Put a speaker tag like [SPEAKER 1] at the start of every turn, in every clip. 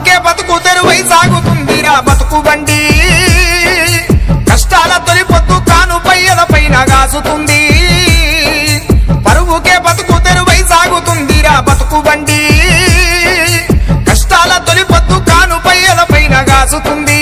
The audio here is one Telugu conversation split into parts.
[SPEAKER 1] పరువుకే బతుకు తెరువై సాగుతుందిరా బతుకు బండి కష్టాల తొలి పొద్దు కానుపై ఎదపైన గాసుతుంది పరువుకే బతుకు తెరువై సాగుతుందిరా బతుకు బండి కష్టాల తొలి పొద్దు కానుపై ఎదపైన గాసుతుంది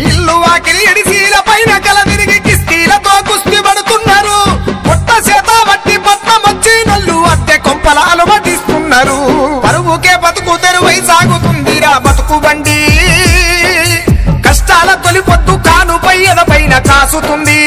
[SPEAKER 1] ఇల్లు వాకిలి ఎడిసీల పైన కల తిరిగి కిస్తీలతో కుస్తీ పడుతున్నారు పొట్ట చేత బట్టి పట్నం వచ్చి నల్లు అద్దె కొంపలాలు పట్టిస్తున్నారు పరువుకే బతుకు తెరువై సాగుతుందిరా బతుకు బండి కష్టాల తొలి పొద్దు కానుపై ఎదపైన కాసుతుంది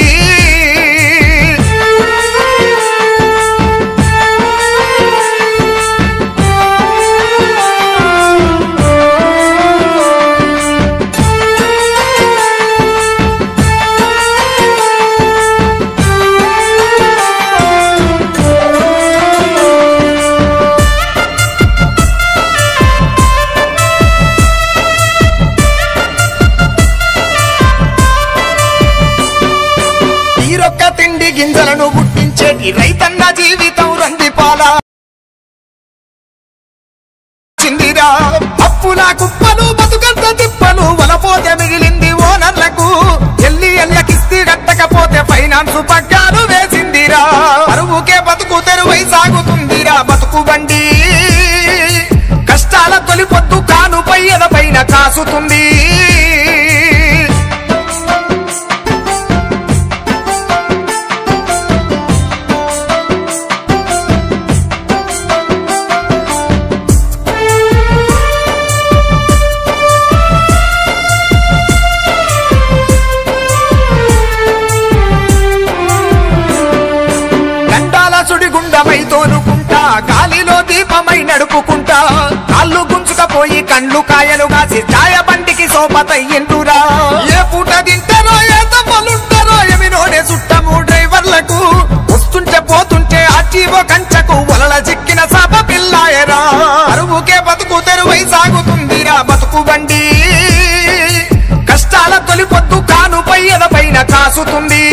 [SPEAKER 1] గింజలను పుట్టించేటి రైతన్న జీవితం రందిపాల చిందిరా అప్పుల కుప్పలు బతుకంత తిప్పలు వలపోతే మిగిలింది ఓనర్లకు ఎల్లకిస్తీ కట్టకపోతే ఫైనాన్స్ పగ్గాలు వేసిందిరా పరువుకే బతుకు తెరువై సాగుతుందిరా బతుకు బండి కష్టాల తొలి పొద్దు కానుపై ఎదపైన కాసుతుంది సుడిగుండమై తోలుకుంటా గాలిలో దీపమై నడుపుకుంటా కాళ్ళు గుంజుకపోయి కండ్లు కాయలు కాసి ఛాయ బండికి సోపతయ్యింటురా ఏ పూట తింటారో ఏ తమ్మలుంటారో ఎమినోనే చుట్టము డ్రైవర్లకు వస్తుంటే పోతుంటే అచీవో కంచకు వలల చిక్కిన సాప పిల్లాయరా అరువుకే బతుకు తెరువై సాగుతుందిరా బతుకు బండి కష్టాల తొలి పొద్దు కానుపై ఎదపైన కాసుతుంది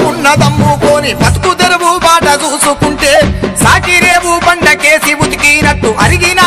[SPEAKER 1] ఉన్నదమ్ముకోని బతుకు తెరువు బాట చూసుకుంటే సాకిరేవు బండకేసి ఉతికినట్టు అరిగిన